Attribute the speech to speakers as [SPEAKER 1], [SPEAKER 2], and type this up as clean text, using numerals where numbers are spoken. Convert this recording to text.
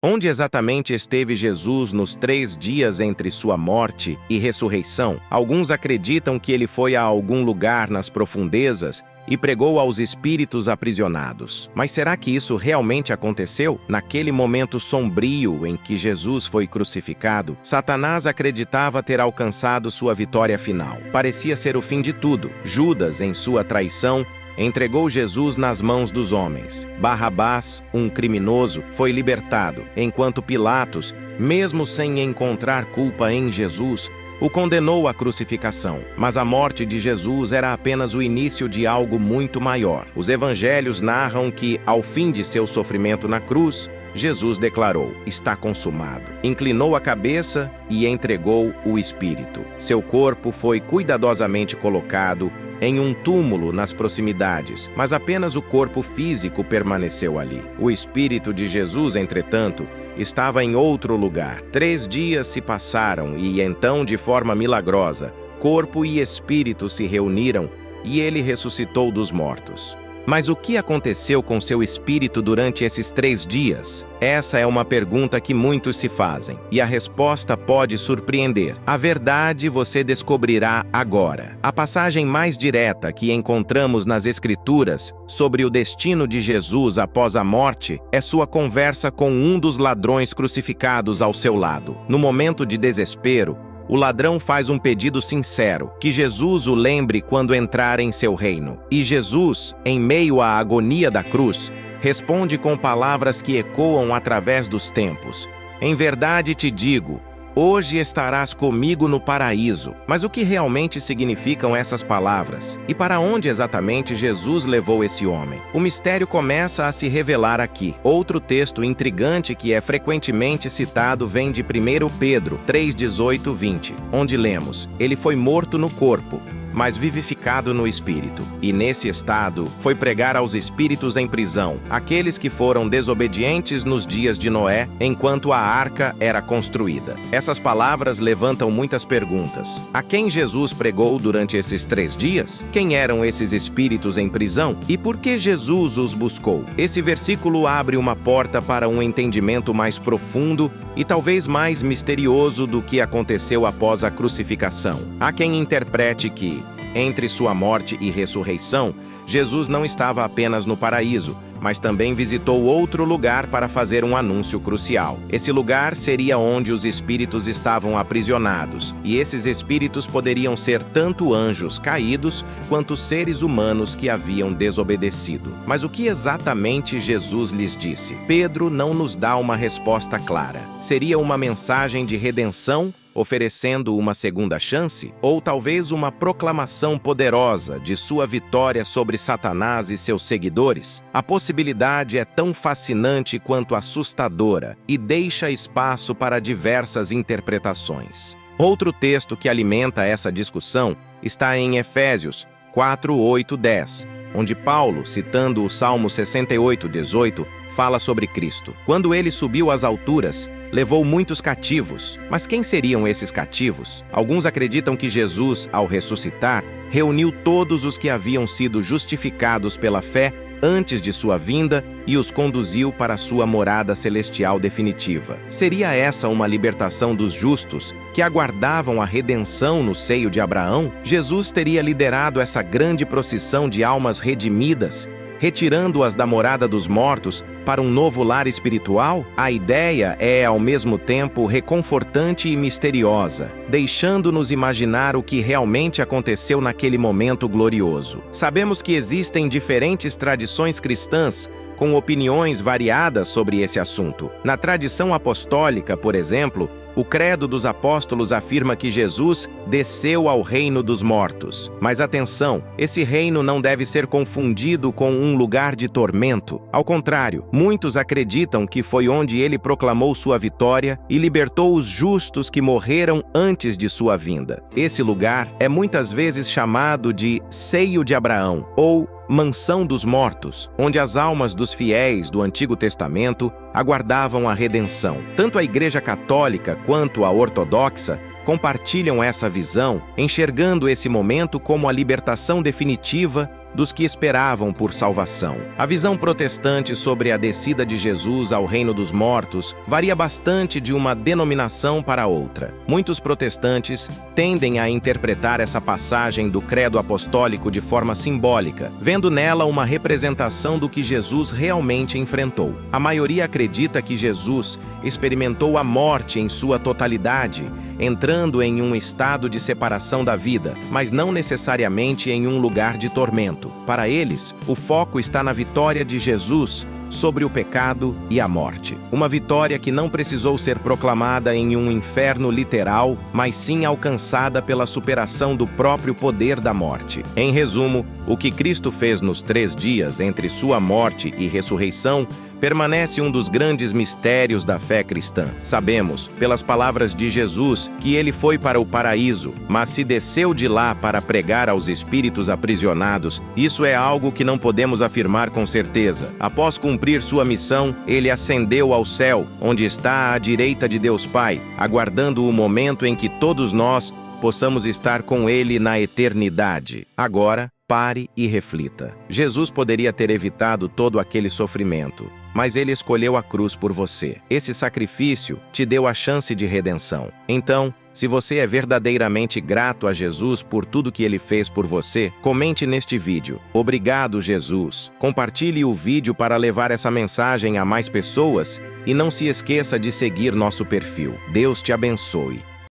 [SPEAKER 1] Onde exatamente esteve Jesus nos 3 dias entre sua morte e ressurreição? Alguns acreditam que ele foi a algum lugar nas profundezas e pregou aos espíritos aprisionados. Mas será que isso realmente aconteceu? Naquele momento sombrio em que Jesus foi crucificado, Satanás acreditava ter alcançado sua vitória final. Parecia ser o fim de tudo. Judas, em sua traição, entregou Jesus nas mãos dos homens. Barrabás, um criminoso, foi libertado, enquanto Pilatos, mesmo sem encontrar culpa em Jesus, o condenou à crucificação. Mas a morte de Jesus era apenas o início de algo muito maior. Os evangelhos narram que, ao fim de seu sofrimento na cruz, Jesus declarou: "Está consumado". Inclinou a cabeça e entregou o Espírito. Seu corpo foi cuidadosamente colocado em um túmulo nas proximidades, mas apenas o corpo físico permaneceu ali. O Espírito de Jesus, entretanto, estava em outro lugar. 3 dias se passaram e então, de forma milagrosa, corpo e espírito se reuniram e ele ressuscitou dos mortos. Mas o que aconteceu com seu espírito durante esses 3 dias? Essa é uma pergunta que muitos se fazem, e a resposta pode surpreender. A verdade você descobrirá agora. A passagem mais direta que encontramos nas Escrituras sobre o destino de Jesus após a morte é sua conversa com um dos ladrões crucificados ao seu lado. No momento de desespero, o ladrão faz um pedido sincero, que Jesus o lembre quando entrar em seu reino. E Jesus, em meio à agonia da cruz, responde com palavras que ecoam através dos tempos: "Em verdade te digo, hoje estarás comigo no paraíso". Mas o que realmente significam essas palavras? E para onde exatamente Jesus levou esse homem? O mistério começa a se revelar aqui. Outro texto intrigante que é frequentemente citado vem de 1 Pedro 3:18-20, onde lemos: "Ele foi morto no corpo, mas vivificado no espírito. E nesse estado foi pregar aos espíritos em prisão, aqueles que foram desobedientes nos dias de Noé, enquanto a arca era construída". Essas palavras levantam muitas perguntas. A quem Jesus pregou durante esses 3 dias? Quem eram esses espíritos em prisão? E por que Jesus os buscou? Esse versículo abre uma porta para um entendimento mais profundo e talvez mais misterioso do que aconteceu após a crucificação. Há quem interprete que, entre sua morte e ressurreição, Jesus não estava apenas no paraíso, mas também visitou outro lugar para fazer um anúncio crucial. Esse lugar seria onde os espíritos estavam aprisionados, e esses espíritos poderiam ser tanto anjos caídos quanto seres humanos que haviam desobedecido. Mas o que exatamente Jesus lhes disse? Pedro não nos dá uma resposta clara. Seria uma mensagem de redenção, oferecendo uma segunda chance? Ou talvez uma proclamação poderosa de sua vitória sobre Satanás e seus seguidores? A possibilidade é tão fascinante quanto assustadora e deixa espaço para diversas interpretações. Outro texto que alimenta essa discussão está em Efésios 4:8-10, onde Paulo, citando o Salmo 68:18, fala sobre Cristo. Quando ele subiu às alturas, levou muitos cativos. Mas quem seriam esses cativos? Alguns acreditam que Jesus, ao ressuscitar, reuniu todos os que haviam sido justificados pela fé antes de sua vinda e os conduziu para sua morada celestial definitiva. Seria essa uma libertação dos justos que aguardavam a redenção no seio de Abraão? Jesus teria liderado essa grande procissão de almas redimidas, retirando-as da morada dos mortos para um novo lar espiritual? A ideia é, ao mesmo tempo, reconfortante e misteriosa, deixando-nos imaginar o que realmente aconteceu naquele momento glorioso. Sabemos que existem diferentes tradições cristãs com opiniões variadas sobre esse assunto. Na tradição apostólica, por exemplo, o Credo dos Apóstolos afirma que Jesus desceu ao reino dos mortos. Mas atenção, esse reino não deve ser confundido com um lugar de tormento. Ao contrário, muitos acreditam que foi onde ele proclamou sua vitória e libertou os justos que morreram antes de sua vinda. Esse lugar é muitas vezes chamado de Seio de Abraão ou Mansão dos Mortos, onde as almas dos fiéis do Antigo Testamento aguardavam a redenção. Tanto a Igreja Católica quanto a Ortodoxa compartilham essa visão, enxergando esse momento como a libertação definitiva dos que esperavam por salvação. A visão protestante sobre a descida de Jesus ao reino dos mortos varia bastante de uma denominação para outra. Muitos protestantes tendem a interpretar essa passagem do credo apostólico de forma simbólica, vendo nela uma representação do que Jesus realmente enfrentou. A maioria acredita que Jesus experimentou a morte em sua totalidade, entrando em um estado de separação da vida, mas não necessariamente em um lugar de tormento. Para eles, o foco está na vitória de Jesus sobre o pecado e a morte. Uma vitória que não precisou ser proclamada em um inferno literal, mas sim alcançada pela superação do próprio poder da morte. Em resumo, o que Cristo fez nos 3 dias entre sua morte e ressurreição permanece um dos grandes mistérios da fé cristã. Sabemos, pelas palavras de Jesus, que ele foi para o paraíso, mas se desceu de lá para pregar aos espíritos aprisionados. Isso é algo que não podemos afirmar com certeza. Após cumprir sua missão, ele ascendeu ao céu, onde está à direita de Deus Pai, aguardando o momento em que todos nós possamos estar com ele na eternidade. Agora, pare e reflita. Jesus poderia ter evitado todo aquele sofrimento, mas ele escolheu a cruz por você. Esse sacrifício te deu a chance de redenção. Então, se você é verdadeiramente grato a Jesus por tudo que ele fez por você, comente neste vídeo: "Obrigado, Jesus". Compartilhe o vídeo para levar essa mensagem a mais pessoas e não se esqueça de seguir nosso perfil. Deus te abençoe.